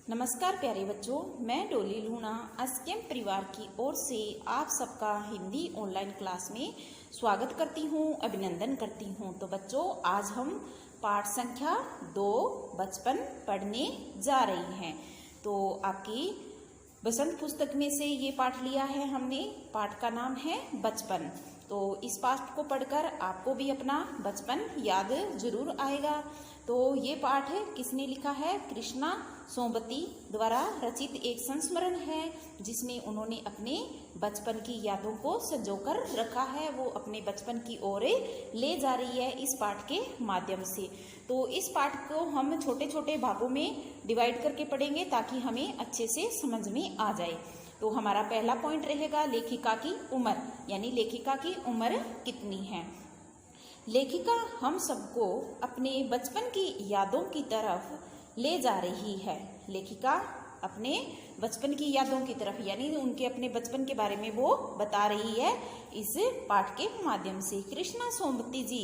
नमस्कार प्यारे बच्चों, मैं डोली लूना एसकेएम परिवार की ओर से आप सबका हिंदी ऑनलाइन क्लास में स्वागत करती हूँ, अभिनंदन करती हूँ। तो बच्चों, आज हम पाठ संख्या 2 बचपन पढ़ने जा रही हैं। तो आपकी बसंत पुस्तक में से ये पाठ लिया है हमने। पाठ का नाम है बचपन। तो इस पाठ को पढ़कर आपको भी अपना बचपन याद जरूर आएगा। तो ये पाठ किसने लिखा है? कृष्णा सोमवती द्वारा रचित एक संस्मरण है, जिसमें उन्होंने अपने बचपन की यादों को संजोकर रखा है। वो अपने बचपन की ओर ले जा रही है इस पाठ के माध्यम से। तो इस पाठ को हम छोटे छोटे भागों में डिवाइड करके पढ़ेंगे ताकि हमें अच्छे से समझ में आ जाए। तो हमारा पहला पॉइंट रहेगा लेखिका की उम्र, यानी लेखिका की उम्र कितनी है। लेखिका हम सबको अपने बचपन की यादों की तरफ ले जा रही है। लेखिका अपने बचपन की यादों की तरफ, यानी उनके अपने बचपन के बारे में वो बता रही है इस पाठ के माध्यम से। कृष्णा सोमवती जी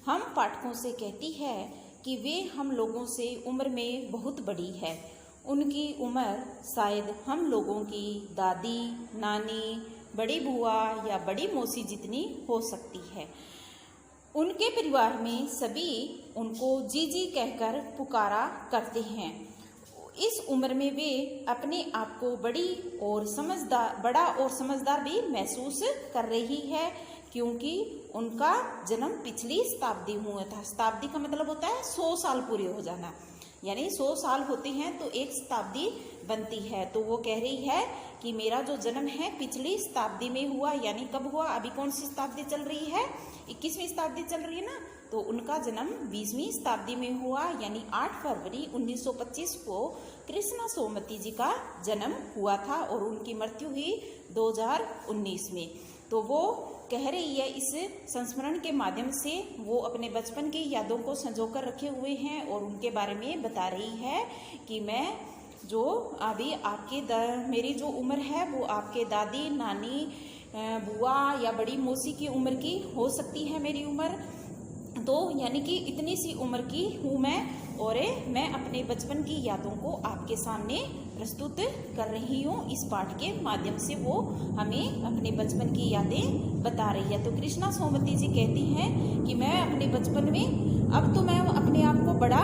हम पाठकों से कहती है कि वे हम लोगों से उम्र में बहुत बड़ी है। उनकी उम्र शायद हम लोगों की दादी, नानी, बड़ी बुआ या बड़ी मौसी जितनी हो सकती है। उनके परिवार में सभी उनको जीजी कहकर पुकारा करते हैं। इस उम्र में वे अपने आप को बड़ा और समझदार भी महसूस कर रही है, क्योंकि उनका जन्म पिछली शताब्दी हुआ था। शताब्दी का मतलब होता है 100 साल पूरे हो जाना, यानी 100 साल होते हैं तो एक शताब्दी बनती है। तो वो कह रही है कि मेरा जो जन्म है पिछली शताब्दी में हुआ। यानी कब हुआ? अभी कौन सी शताब्दी चल रही है? 21वीं शताब्दी चल रही है ना। तो उनका जन्म 20वीं शताब्दी में हुआ, यानी 8 फरवरी 1925 को कृष्णा सोमवती जी का जन्म हुआ था और उनकी मृत्यु हुई 2019 में। तो वो कह रही है इस संस्मरण के माध्यम से, वो अपने बचपन की यादों को संजोकर रखे हुए हैं और उनके बारे में बता रही है कि मैं जो अभी मेरी जो उम्र है वो आपके दादी, नानी, बुआ या बड़ी मौसी की उम्र की हो सकती है मेरी उम्र। तो यानी कि इतनी सी उम्र की हूँ मैं, और मैं अपने बचपन की यादों को आपके सामने प्रस्तुत कर रही हूँ। इस पाठ के माध्यम से वो हमें अपने बचपन की यादें बता रही है। तो कृष्णा सोमवती जी कहती हैं कि मैं अपने बचपन में, अब तो मैं अपने आप को बड़ा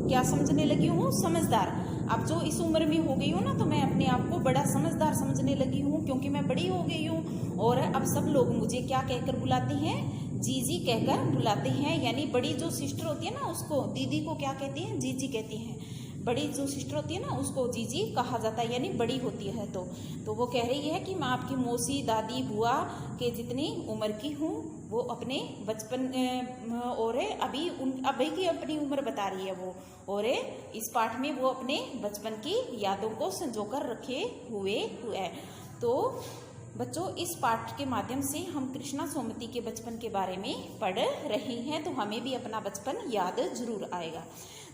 क्या समझने लगी हूँ? समझदार। अब जो इस उम्र में हो गई हूँ ना, तो मैं अपने आप को बड़ा समझदार समझने लगी हूँ, क्योंकि मैं बड़ी हो गई हूँ। और अब सब लोग मुझे क्या कहकर बुलाते हैं? जीजी कहकर बुलाते हैं। यानी बड़ी जो सिस्टर होती है ना, उसको, दीदी को क्या कहते हैं? जीजी कहते हैं। बड़ी जो सिस्टर होती है ना, उसको जीजी कहा जाता है, यानी बड़ी होती है। तो वो कह रही है कि मैं आपकी मौसी, दादी, बुआ के जितनी उम्र की हूँ, वो अपने बचपन और अभी की अपनी उम्र बता रही है वो। और इस पाठ में वो अपने बचपन की यादों को संजोकर रखे हुए है। तो बच्चों, इस पाठ के माध्यम से हम कृष्णा सोमवती के बचपन के बारे में पढ़ रहे हैं, तो हमें भी अपना बचपन याद जरूर आएगा।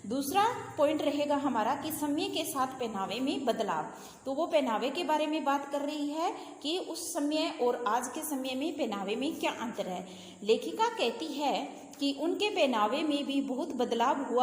दूसरा पॉइंट रहेगा हमारा कि समय के साथ पहनावे में बदलाव। तो वो पहनावे के बारे में बात कर रही है कि उस समय और आज के समय में पहनावे में क्या अंतर है। लेखिका कहती है कि उनके पहनावे में भी बहुत बदलाव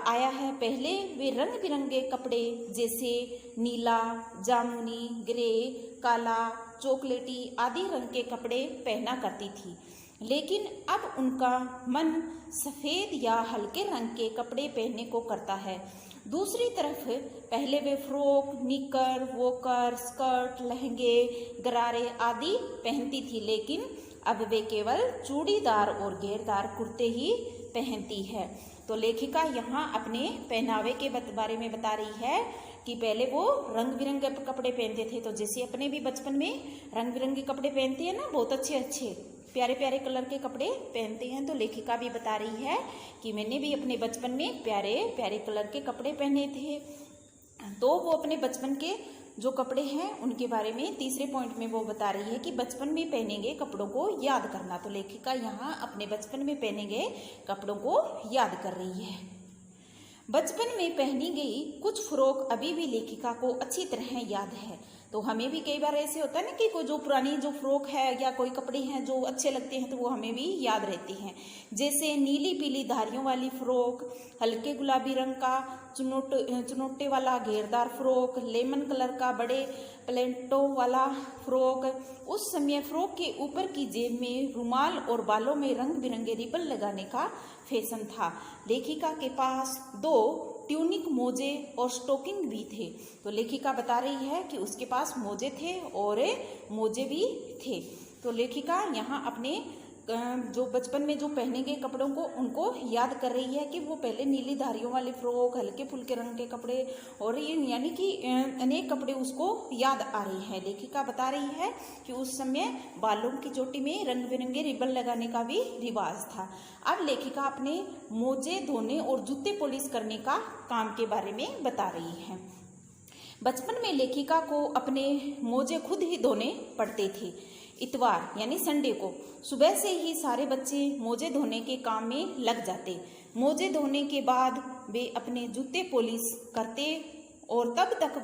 आया है। पहले वे रंग बिरंगे कपड़े जैसे नीला, जामुनी, ग्रे, काला, चॉकलेटी आदि रंग के कपड़े पहना करती थी, लेकिन अब उनका मन सफ़ेद या हल्के रंग के कपड़े पहनने को करता है। दूसरी तरफ पहले वे फ्रॉक, निकर, वॉकर, स्कर्ट, लहंगे, गरारे आदि पहनती थी, लेकिन अब वे केवल चूड़ीदार और घेरदार कुर्ते ही पहनती है। तो लेखिका यहाँ अपने पहनावे के बारे में बता रही है कि पहले वो रंग बिरंगे कपड़े पहनते थे। तो जैसे अपने भी बचपन में रंग बिरंगे कपड़े पहनते हैं ना, बहुत अच्छे अच्छे प्यारे प्यारे कलर के कपड़े पहनते हैं। तो लेखिका भी बता रही है कि मैंने भी अपने बचपन में प्यारे प्यारे कलर के कपड़े पहने थे। तो वो अपने बचपन के जो कपड़े हैं उनके बारे में तीसरे पॉइंट में वो बता रही है कि बचपन में पहने गए कपड़ों को याद करना। तो लेखिका यहाँ अपने बचपन में पहने गए कपड़ों को याद कर रही है। बचपन में पहनी गई कुछ फ्रॉक अभी भी लेखिका को अच्छी तरह याद है। तो हमें भी कई बार ऐसे होता है ना कि कोई जो पुरानी जो फ्रॉक है या कोई कपड़े हैं जो अच्छे लगते हैं तो वो हमें भी याद रहती हैं। जैसे नीली पीली धारियों वाली फ्रॉक, हल्के गुलाबी रंग का चुनौटे वाला घेरदार फ्रॉक, लेमन कलर का बड़े प्लेटों वाला फ्रॉक। उस समय फ्रॉक के ऊपर की जेब में रुमाल और बालों में रंग बिरंगे रिबन लगाने का फैशन था। लेखिका के पास 2 ट्यूनिक, मोजे और स्टोकिंग भी थे। तो लेखिका बता रही है कि उसके पास मोजे थे और मोजे भी थे। तो लेखिका यहाँ अपने जो बचपन में जो पहने गए कपड़ों को उनको याद कर रही है कि वो पहले नीली धारियों वाली फ्रॉक, हल्के फुल्के रंग के कपड़े और ये यानी कि अनेक कपड़े उसको याद आ रहे हैं। लेखिका बता रही है कि उस समय बालों की चोटी में रंग बिरंगे रिबन लगाने का भी रिवाज था। अब लेखिका अपने मोजे धोने और जूते पॉलिश करने का काम के बारे में बता रही है। बचपन में लेखिका को अपने मोजे खुद ही धोने पड़ते थे। इतवार यानी संडे को सुबह से ही सारे बच्चे मोजे धोने के काम में लग जाते। मोजे धोने के बाद वे अपने जूते पॉलिश करते और तब तक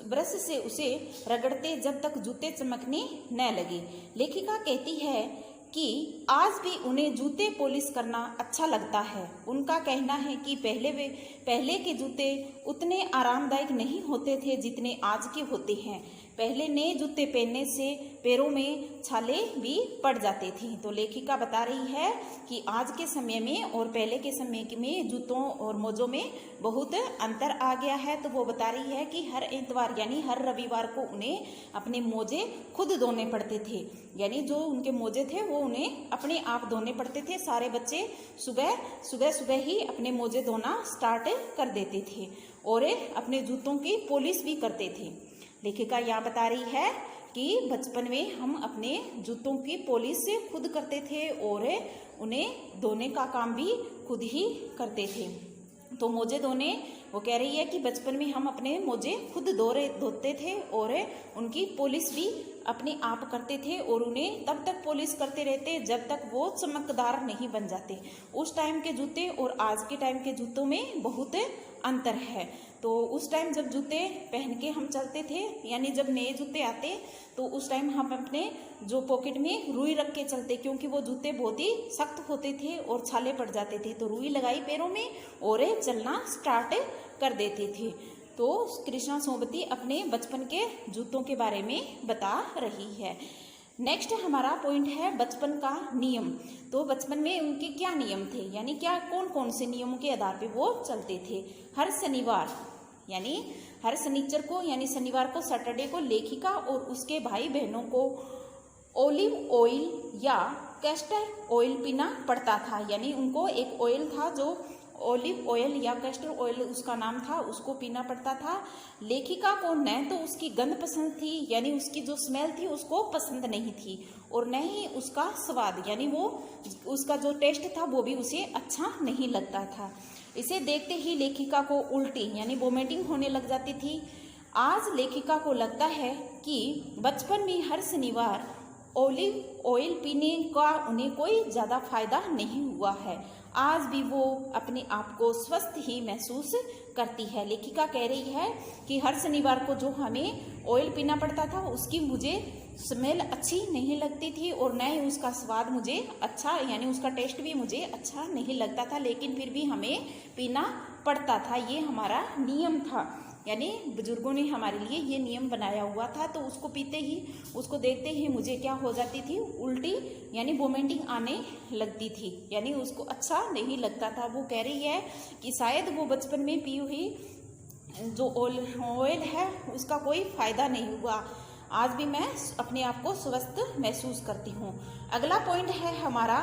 ब्रश से उसे रगड़ते जब तक जूते चमकने न लगे। लेखिका कहती है कि आज भी उन्हें जूते पॉलिश करना अच्छा लगता है। उनका कहना है कि पहले के जूते उतने आरामदायक नहीं होते थे जितने आज के होते हैं। पहले नए जूते पहनने से पैरों में छाले भी पड़ जाते थे। तो लेखिका बता रही है कि आज के समय में और पहले के समय में जूतों और मोजों में बहुत अंतर आ गया है। तो वो बता रही है कि हर इतवार यानी हर रविवार को उन्हें अपने मोजे खुद धोने पड़ते थे। यानी जो उनके मोजे थे वो उन्हें अपने आप धोने पड़ते थे। सारे बच्चे सुबह ही अपने मोजे धोना स्टार्ट कर देते थे और अपने जूतों की पॉलिश भी करते थे। लेखिका यहाँ बता रही है कि बचपन में हम अपने जूतों की पॉलिश खुद करते थे और उन्हें धोने का काम भी खुद ही करते थे। तो मोजे धोने, वो कह रही है कि बचपन में हम अपने मोजे खुद धोते थे और उनकी पॉलिश भी अपने आप करते थे और उन्हें तब तक पॉलिश करते रहते जब तक वो चमकदार नहीं बन जाते। उस टाइम के जूते और आज के टाइम के जूतों में बहुत अंतर है। तो उस टाइम जब जूते पहन के हम चलते थे यानी जब नए जूते आते तो उस टाइम हम अपने जो पॉकेट में रुई रख के चलते, क्योंकि वो जूते बहुत ही सख्त होते थे और छाले पड़ जाते थे। तो रुई लगाई पैरों में और चलना स्टार्ट कर देते थे। तो कृष्णा सोमवती अपने बचपन के जूतों के बारे में बता रही है। नेक्स्ट हमारा पॉइंट है बचपन का नियम। तो बचपन में उनके क्या नियम थे, यानी क्या कौन कौन से नियमों के आधार पे वो चलते थे। हर शनिवार यानी हर शनिचर को यानी शनिवार को सैटरडे को लेखिका और उसके भाई बहनों को ओलिव ऑयल या कैस्टर ऑयल पीना पड़ता था। यानी उनको एक ऑयल था जो ओलिव ऑयल या कैस्टर ऑयल उसका नाम था, उसको पीना पड़ता था। लेखिका को न तो उसकी गंध पसंद थी यानी उसकी जो स्मेल थी उसको पसंद नहीं थी और न ही उसका स्वाद यानी वो उसका जो टेस्ट था वो भी उसे अच्छा नहीं लगता था। इसे देखते ही लेखिका को उल्टी यानी वोमिटिंग होने लग जाती थी। आज लेखिका को लगता है कि बचपन में हर शनिवार ओलिव ऑयल पीने का उन्हें कोई ज़्यादा फायदा नहीं हुआ है। आज भी वो अपने आप को स्वस्थ ही महसूस करती है। लेखिका कह रही है कि हर शनिवार को जो हमें ऑयल पीना पड़ता था उसकी मुझे स्मेल अच्छी नहीं लगती थी और न ही उसका स्वाद मुझे अच्छा यानी उसका टेस्ट भी मुझे अच्छा नहीं लगता था, लेकिन फिर भी हमें पीना पड़ता था। ये हमारा नियम था, यानी बुजुर्गों ने हमारे लिए ये नियम बनाया हुआ था। तो उसको पीते ही उसको देखते ही मुझे क्या हो जाती थी, उल्टी यानी वोमिटिंग आने लगती थी, यानी उसको अच्छा नहीं लगता था। वो कह रही है कि शायद वो बचपन में पी हुई जो ऑयल है उसका कोई फायदा नहीं हुआ। आज भी मैं अपने आप को स्वस्थ महसूस करती हूँ। अगला पॉइंट है हमारा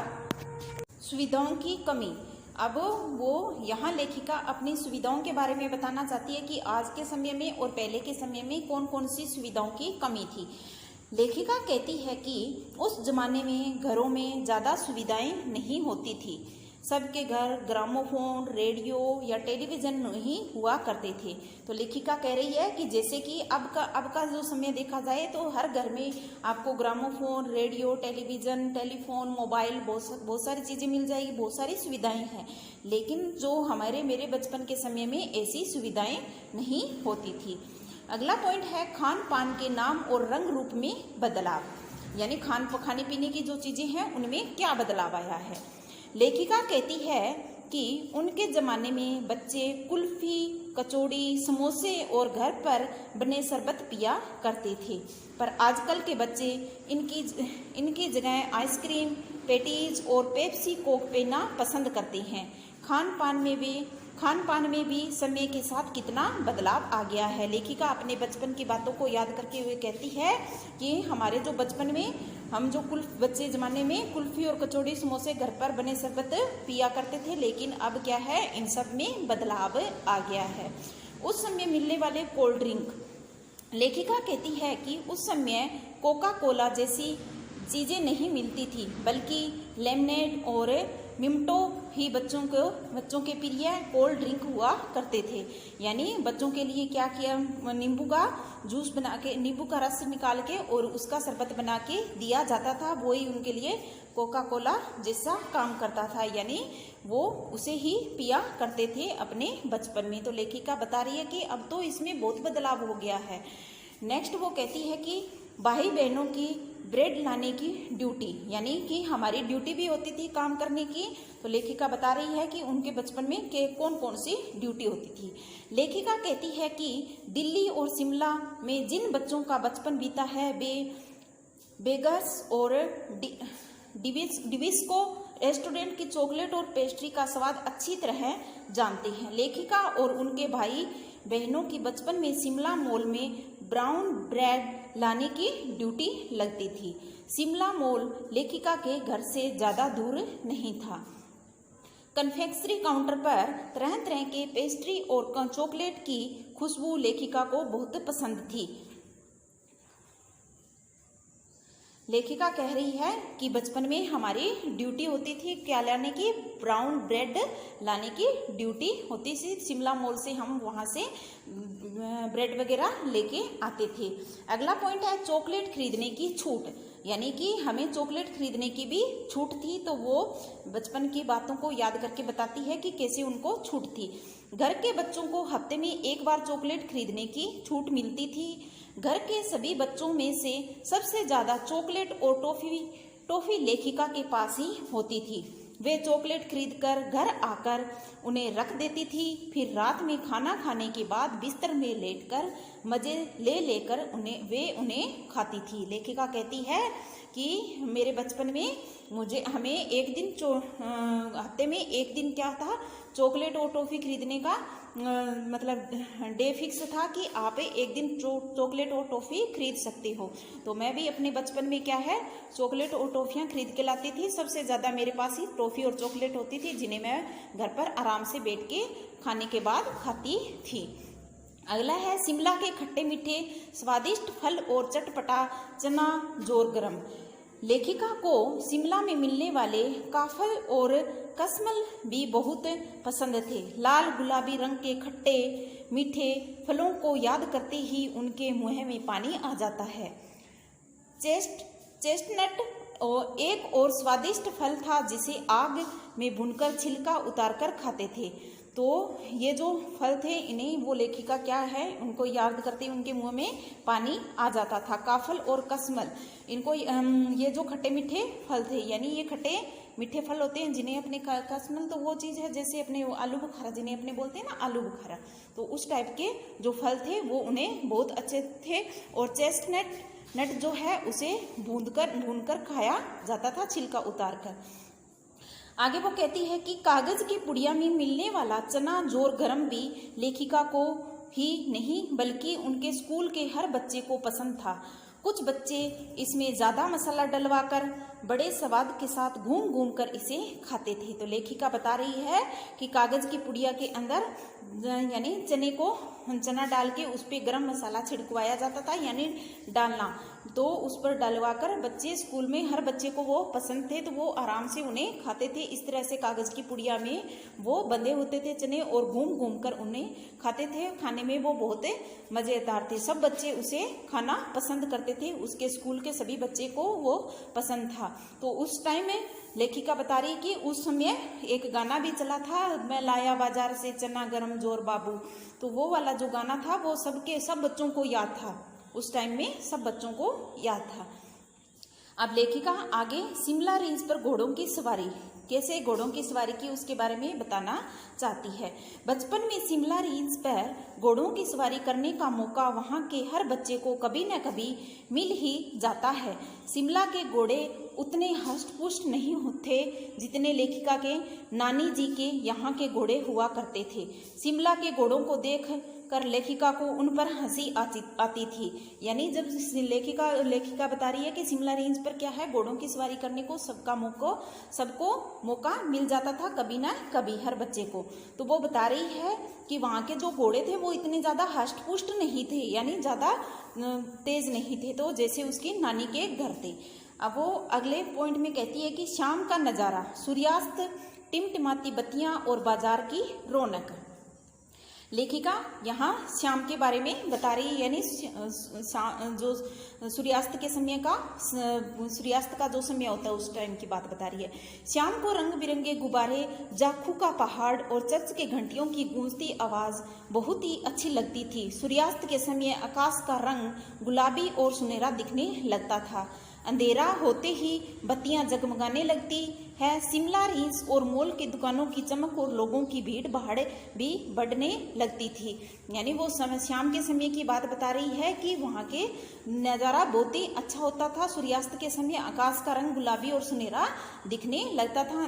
सुविधाओं की कमी। अब वो यहाँ लेखिका अपनी सुविधाओं के बारे में बताना चाहती है कि आज के समय में और पहले के समय में कौन कौन सी सुविधाओं की कमी थी। लेखिका कहती है कि उस जमाने में घरों में ज़्यादा सुविधाएं नहीं होती थी। सबके घर ग्रामोफोन, रेडियो या टेलीविज़न नहीं हुआ करते थे। तो लेखिका कह रही है कि जैसे कि अब का जो समय देखा जाए तो हर घर में आपको gramophone, radio, television, telephone, mobile बहुत सारी चीज़ें मिल जाएगी, बहुत सारी सुविधाएं हैं। लेकिन जो मेरे बचपन के समय में ऐसी सुविधाएं नहीं होती थी। अगला पॉइंट है खान पान के नाम और रंग रूप में बदलाव, यानी खाने पीने की जो चीजें हैं उनमें क्या बदलाव आया है। लेखिका कहती है कि उनके ज़माने में बच्चे कुल्फी, कचौड़ी, समोसे और घर पर बने शरबत पिया करते थे, पर आजकल के बच्चे इनकी जगह आइसक्रीम, पेटीज और पेप्सी कोक पीना पसंद करते हैं। खान पान में भी समय के साथ कितना बदलाव आ गया है। लेखिका अपने बचपन की बातों को याद करके हुए कहती है कि हमारे जो बचपन में हम जो बच्चे ज़माने में कुल्फी और कचौड़ी, समोसे, घर पर बने शरबत पिया करते थे, लेकिन अब क्या है, इन सब में बदलाव आ गया है। उस समय मिलने वाले कोल्ड ड्रिंक, लेखिका कहती है कि उस समय कोका कोला जैसी चीज़ें नहीं मिलती थी, बल्कि लेमनेड और मिंटो ही बच्चों के प्रिय कोल्ड ड्रिंक हुआ करते थे। यानी बच्चों के लिए क्या किया, नींबू का जूस बना के, नींबू का रस निकाल के और उसका शरबत बना के दिया जाता था, वही उनके लिए कोका कोला जैसा काम करता था, यानी वो उसे ही पिया करते थे अपने बचपन में। तो लेखिका बता रही है कि अब तो इसमें बहुत बदलाव हो गया है। नेक्स्ट वो कहती है कि भाई बहनों की ब्रेड लाने की ड्यूटी, यानी कि हमारी ड्यूटी भी होती थी काम करने की। तो लेखिका बता रही है कि उनके बचपन में कौन कौन सी ड्यूटी होती थी। लेखिका कहती है कि दिल्ली और शिमला में जिन बच्चों का बचपन बीता है वे बेगर्स और डिविस्को रेस्टोरेंट की चॉकलेट और पेस्ट्री का स्वाद अच्छी तरह जानते हैं। लेखिका और उनके भाई बहनों की बचपन में शिमला मॉल में ब्राउन ब्रेड लाने की ड्यूटी लगती थी। शिमला मॉल लेखिका के घर से ज़्यादा दूर नहीं था। कन्फेक्शनरी काउंटर पर तरह तरह के पेस्ट्री और चॉकलेट की खुशबू लेखिका को बहुत पसंद थी। लेखिका कह रही है कि बचपन में हमारी ड्यूटी होती थी क्या लाने की, ब्राउन ब्रेड लाने की ड्यूटी होती थी। शिमला मॉल से हम वहाँ से ब्रेड वगैरह लेके आते थे। अगला पॉइंट है चॉकलेट खरीदने की छूट, यानी कि हमें चॉकलेट खरीदने की भी छूट थी। तो वो बचपन की बातों को याद करके बताती है कि कैसे उनको छूट थी। घर के बच्चों को हफ्ते में एक बार चॉकलेट खरीदने की छूट मिलती थी। घर के सभी बच्चों में से सबसे ज़्यादा चॉकलेट और टॉफी लेखिका के पास ही होती थी। वे चॉकलेट खरीदकर घर आकर उन्हें रख देती थी, फिर रात में खाना खाने के बाद बिस्तर में लेटकर मज़े लेकर उन्हें खाती थी। लेखिका कहती है कि मेरे बचपन में हमें एक दिन हफ्ते में एक दिन क्या था, चॉकलेट और टॉफ़ी खरीदने का मतलब डे फिक्स था कि आप एक दिन चॉकलेट और टॉफ़ी खरीद सकते हो। तो मैं भी अपने बचपन में क्या है, चॉकलेट और टॉफ़ियाँ खरीद के लाती थी। सबसे ज़्यादा मेरे पास ही टॉफ़ी और चॉकलेट होती थी, जिन्हें मैं घर पर आराम से बैठ के खाने के बाद खाती थी। अगला है शिमला के खट्टे मीठे स्वादिष्ट फल और चटपटा चना जोर गरम। लेखिका को शिमला में मिलने वाले काफल और कसमल भी बहुत पसंद थे। लाल गुलाबी रंग के खट्टे मीठे फलों को याद करते ही उनके मुंह में पानी आ जाता है। चेस्टनट एक और स्वादिष्ट फल था जिसे आग में भूनकर छिलका उतारकर खाते थे। तो ये जो फल थे इन्हें वो लेखिका क्या है, उनको याद करते ही उनके मुंह में पानी आ जाता था। काफल और कसमल, इनको ये जो खट्टे मीठे फल थे, यानी ये खट्टे मीठे फल होते हैं जिन्हें अपने कसमल तो वो चीज़ है जैसे अपने आलू बुखारा जिन्हें अपने बोलते हैं ना आलू बुखारा, तो उस टाइप के जो फल थे वो उन्हें बहुत अच्छे थे। और चेस्टनट जो है उसे भूनकर खाया जाता था छिलका उतार कर। आगे वो कहती है कि कागज की पुड़िया में मिलने वाला चना जोर गरम भी लेखिका को ही नहीं बल्कि उनके स्कूल के हर बच्चे को पसंद था। कुछ बच्चे इसमें ज़्यादा मसाला डलवाकर बड़े स्वाद के साथ घूम घूम कर इसे खाते थे। तो लेखिका बता रही है कि कागज की पुड़िया के अंदर यानी चना डाल के उस पर गरम मसाला छिड़कवाया जाता था, यानी डालना, तो उस पर डलवाकर बच्चे स्कूल में हर बच्चे को वो पसंद थे, तो वो आराम से उन्हें खाते थे। इस तरह से कागज की पुड़िया में वो बंधे होते थे चने और घूम घूम कर उन्हें खाते थे। खाने में वो बहुत मज़ेदार थे, सब बच्चे उसे खाना पसंद करते थे, उसके स्कूल के सभी बच्चे को वो पसंद था। तो उस टाइम में लेखिका बता रही है कि उस समय एक गाना भी चला था, मैं लाया बाजार से चना गरम जोर बाबू। तो वो वाला जो गाना था वो सब बच्चों को याद था, उस टाइम में सब बच्चों को याद था। अब लेखिका आगे शिमला रेंज पर घोड़ों की सवारी, कैसे घोड़ों की सवारी की उसके बारे में बताना चाहती है। बचपन में शिमला रेंज पर घोड़ों की सवारी करने का मौका वहाँ के हर बच्चे को कभी न कभी मिल ही जाता है। शिमला के घोड़े उतने हष्ट-पुष्ट नहीं होते जितने लेखिका के नानी जी के यहाँ के घोड़े हुआ करते थे। शिमला के घोड़ों को देख कर लेखिका को उन पर हंसी आती थी। यानी जब लेखिका बता रही है कि शिमला रेंज पर क्या है, घोड़ों की सवारी करने को सबको मौका मिल जाता था कभी ना कभी हर बच्चे को। तो वो बता रही है कि वहाँ के जो घोड़े थे वो इतने ज़्यादा हष्ट-पुष्ट नहीं थे, यानी ज़्यादा तेज नहीं थे, तो जैसे उसकी नानी के घर थे। अब वो अगले पॉइंट में कहती है कि शाम का नज़ारा, सूर्यास्त, टिमटिमाती बत्तियाँ और बाजार की रौनक। लेखिका यहाँ शाम के बारे में बता रही है, यानी जो सूर्यास्त का जो समय होता है उस टाइम की बात बता रही है। शाम को रंग बिरंगे गुब्बारे, जाखू का पहाड़ और चर्च के घंटियों की गूंजती आवाज बहुत ही अच्छी लगती थी। सूर्यास्त के समय आकाश का रंग गुलाबी और सुनहरा दिखने लगता था। अंधेरा होते ही बत्तियां जगमगाने लगती है। शिमला रेंज और मॉल की दुकानों की चमक और लोगों की भीड़ भाड़ भी बढ़ने लगती थी। यानी वो शाम के समय की बात बता रही है कि वहाँ के नज़ारा बहुत ही अच्छा होता था। सूर्यास्त के समय आकाश का रंग गुलाबी और सुनहरा दिखने लगता था।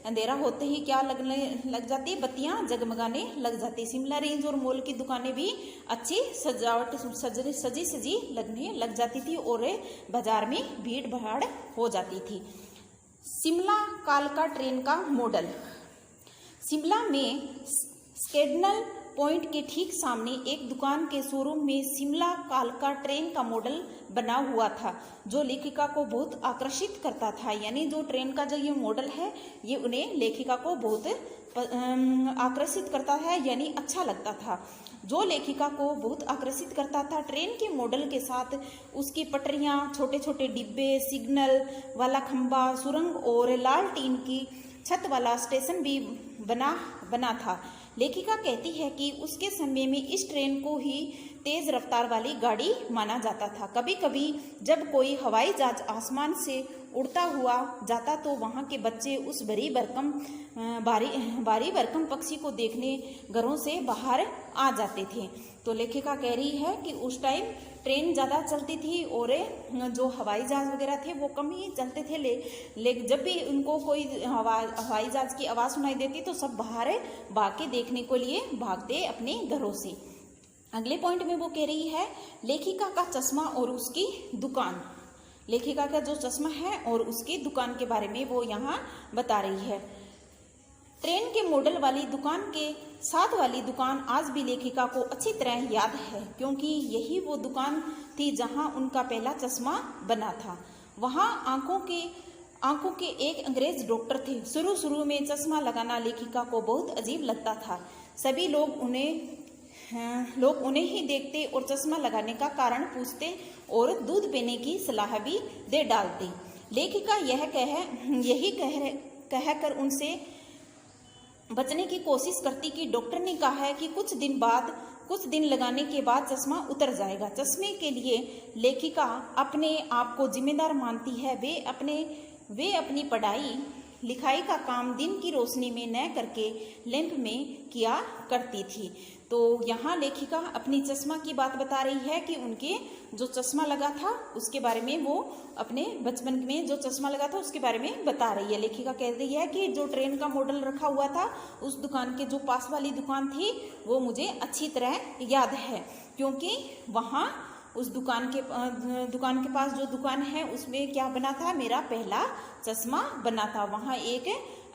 अंधेरा होते ही क्या लगने लग जाती, बत्तियां जगमगाने लग जाती। शिमला रेंज और मॉल की दुकानें भी अच्छी सजावट सजी लगने लग जाती थी और बाजार में भीड़ भाड़ हो जाती थी। शिमला कालका ट्रेन का मॉडल। शिमला में स्केडनल पॉइंट के ठीक सामने एक दुकान के शोरूम में शिमला कालका ट्रेन का मॉडल बना हुआ था, जो लेखिका को बहुत आकर्षित करता था। यानी जो ट्रेन का जो ये मॉडल है ये उन्हें लेखिका को बहुत आकर्षित करता है, यानी अच्छा लगता था। जो लेखिका को बहुत आकर्षित करता था, ट्रेन के मॉडल के साथ उसकी पटरियाँ, छोटे छोटे डिब्बे, सिग्नल वाला खंबा, सुरंग और लाल टीन की छत वाला स्टेशन भी बना था। लेखिका कहती है कि उसके समय में इस ट्रेन को ही तेज रफ्तार वाली गाड़ी माना जाता था। कभी कभी जब कोई हवाई जहाज आसमान से उड़ता हुआ जाता तो वहाँ के बच्चे उस भारी भरकम पक्षी को देखने घरों से बाहर आ जाते थे। तो लेखिका कह रही है कि उस टाइम ट्रेन ज़्यादा चलती थी और जो हवाई जहाज़ वगैरह थे वो कम ही चलते थे। लेकिन जब भी उनको कोई हवाई जहाज़ की आवाज़ सुनाई देती तो सब बाहर भाग के देखने को लिए भागते अपने घरों से। अगले पॉइंट में वो कह रही है लेखिका का चश्मा और उसकी दुकान। लेखिका का जो चश्मा है और उसकी दुकान के बारे में वो यहाँ बता रही है। ट्रेन के मॉडल वाली दुकान के साथ वाली दुकान आज भी लेखिका को अच्छी तरह याद है, क्योंकि यही वो दुकान थी जहां उनका पहला चश्मा बना था। वहां आंखों के एक अंग्रेज डॉक्टर थे। शुरू में चश्मा लगाना लेखिका को बहुत अजीब लगता था। सभी लोग उन्हें ही देखते और चश्मा लगाने का कारण पूछते और दूध पीने की सलाह भी दे डालते। लेखिका यही कहकर उनसे बचने की कोशिश करती कि डॉक्टर ने कहा है कि कुछ दिन लगाने के बाद चश्मा उतर जाएगा। चश्मे के लिए लेखिका अपने आप को जिम्मेदार मानती है। वे अपनी पढ़ाई लिखाई का काम दिन की रोशनी में न करके लैंप में किया करती थी। तो यहाँ लेखिका अपनी चश्मा की बात बता रही है कि उनके जो चश्मा लगा था उसके बारे में, वो अपने बचपन में जो चश्मा लगा था उसके बारे में बता रही है। लेखिका कह रही है कि जो ट्रेन का मॉडल रखा हुआ था उस दुकान के जो पास वाली दुकान थी वो मुझे अच्छी तरह याद है, क्योंकि वहाँ उस दुकान के पास जो दुकान है उसमें क्या बना था, मेरा पहला चश्मा बना था। वहाँ एक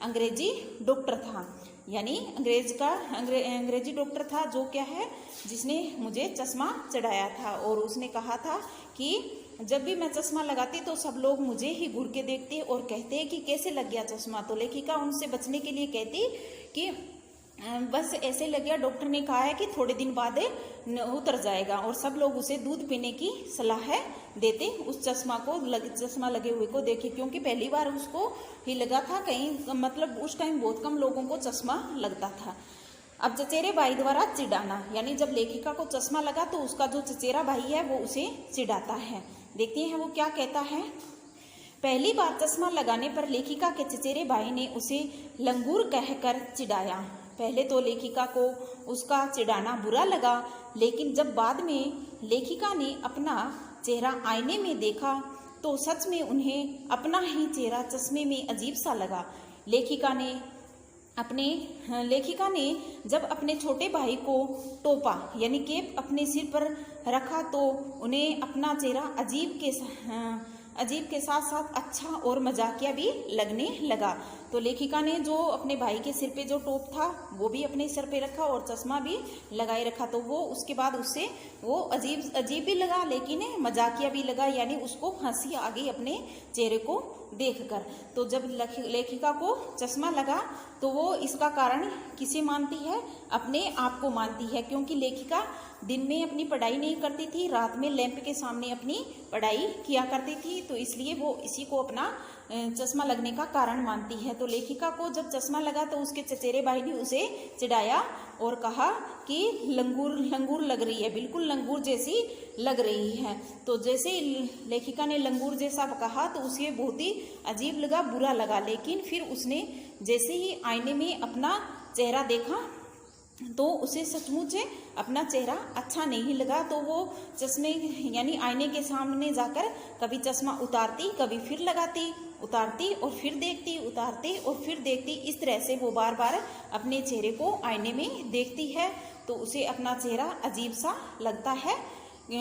अंग्रेजी डॉक्टर था, यानी अंग्रेजी डॉक्टर था जो क्या है, जिसने मुझे चश्मा चढ़ाया था और उसने कहा था कि जब भी मैं चश्मा लगाती तो सब लोग मुझे ही घूर के देखते और कहते कि कैसे लग गया चश्मा। तो लेखिका उनसे बचने के लिए कहती कि बस ऐसे लग गया। डॉक्टर ने कहा है कि थोड़े दिन बाद उतर जाएगा, और सब लोग उसे दूध पीने की सलाह देते उस चश्मा लगे हुए को देखे, क्योंकि पहली बार उसको ही लगा था। कहीं मतलब उस टाइम बहुत कम लोगों को चश्मा लगता था। अब चचेरे भाई द्वारा चिढ़ाना, यानी जब लेखिका को चश्मा लगा तो उसका जो चचेरा भाई है वो उसे चिढ़ाता है। देखते हैं वो क्या कहता है। पहली बार चश्मा लगाने पर लेखिका के चचेरे भाई ने उसे लंगूर कहकर चिढ़ाया। पहले तो लेखिका को उसका चिढ़ाना बुरा लगा, लेकिन जब बाद में लेखिका ने अपना चेहरा आईने में देखा तो सच में उन्हें अपना ही चेहरा चश्मे में अजीब सा लगा। लेखिका ने जब अपने छोटे भाई को टोपा, यानी केप अपने सिर पर रखा, तो उन्हें अपना चेहरा अजीब के साथ साथ अच्छा और मजाकिया भी लगने लगा। तो लेखिका ने जो अपने भाई के सिर पे जो टोप था वो भी अपने सिर पे रखा और चश्मा भी लगाए रखा, तो वो उसके बाद उससे वो अजीब भी लगा, लेकिन मजाकिया भी लगा, यानी उसको हंसी आ गई अपने चेहरे को देखकर। तो जब लेखिका को चश्मा लगा तो वो इसका कारण किसे मानती है? अपने आप को मानती है, क्योंकि लेखिका दिन में अपनी पढ़ाई नहीं करती थी, रात में लैंप के सामने अपनी पढ़ाई किया करती थी, तो इसलिए वो इसी को अपना चश्मा लगने का कारण मानती है। तो लेखिका को जब चश्मा लगा तो उसके चचेरे भाई ने उसे चिढ़ाया और कहा कि लंगूर लग रही है, बिल्कुल लंगूर जैसी लग रही है। तो जैसे लेखिका ने लंगूर जैसा कहा तो उसे बहुत ही अजीब लगा, बुरा लगा, लेकिन फिर उसने जैसे ही आईने में अपना चेहरा देखा तो उसे सचमुच अपना चेहरा अच्छा नहीं लगा। तो वो चश्मे यानी आईने के सामने जाकर कभी चश्मा उतारती, कभी फिर लगाती, उतारती और फिर देखती, उतारती और फिर देखती। इस तरह से वो बार बार अपने चेहरे को आईने में देखती है, तो उसे अपना चेहरा अजीब सा लगता है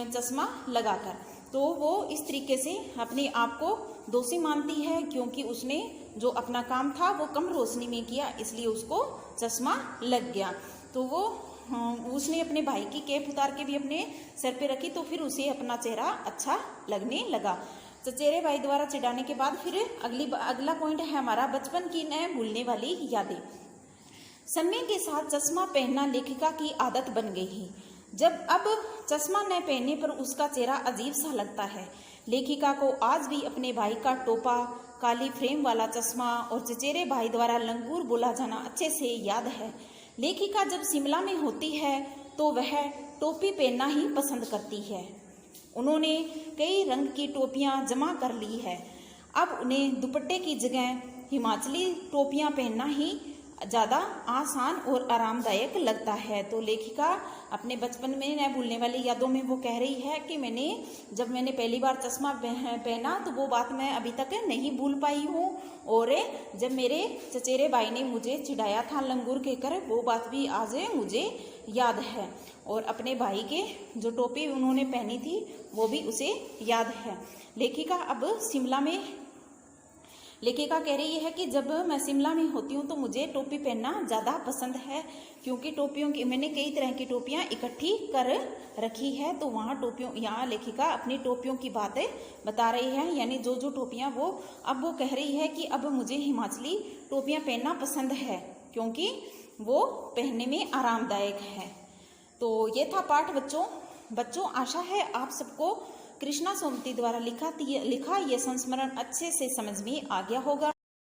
चश्मा लगाकर। तो वो इस तरीके से अपने आप को दोषी मानती है, क्योंकि उसने जो अपना काम था वो कम रोशनी में किया, इसलिए उसको चश्मा लग गया। तो वो उसने अपने भाई की कैप उतार के भी अपने सर पे रखी, तो फिर उसे अपना चेहरा अच्छा लगने लगा। चचेरे भाई द्वारा चिढ़ाने के बाद फिर अगला पॉइंट है हमारा बचपन की न भूलने वाली यादें। समय के साथ चश्मा पहनना लेखिका की आदत बन गई है। जब अब चश्मा न पहनने पर उसका चेहरा अजीब सा लगता है। लेखिका को आज भी अपने भाई का टोपा, काली फ्रेम वाला चश्मा और चचेरे भाई द्वारा लंगूर बोला जाना अच्छे से याद है। लेखिका जब शिमला में होती है तो वह टोपी पहनना ही पसंद करती है। उन्होंने कई रंग की टोपियां जमा कर ली है। अब उन्हें दुपट्टे की जगह हिमाचली टोपियां पहनना ही ज़्यादा आसान और आरामदायक लगता है। तो लेखिका अपने बचपन में न भूलने वाली यादों में वो कह रही है कि जब मैंने पहली बार चश्मा पहना तो वो बात मैं अभी तक नहीं भूल पाई हूँ, और जब मेरे चचेरे भाई ने मुझे चिढ़ाया था लंगूर कहकर, वो बात भी आज मुझे याद है। और अपने भाई के जो टोपी उन्होंने पहनी थी वो भी उसे याद है। लेखिका कह रही है कि जब मैं शिमला में होती हूँ तो मुझे टोपी पहनना ज़्यादा पसंद है, क्योंकि मैंने कई तरह की टोपियाँ इकट्ठी कर रखी है। तो यहाँ लेखिका अपनी टोपियों की बातें बता रही है, यानी जो टोपियाँ वो कह रही है कि अब मुझे हिमाचली टोपियाँ पहनना पसंद है, क्योंकि वो पहनने में आरामदायक है। तो ये था पाठ बच्चों आशा है आप सबको कृष्णा सोमती द्वारा लिखा यह संस्मरण अच्छे से समझ में आ गया होगा।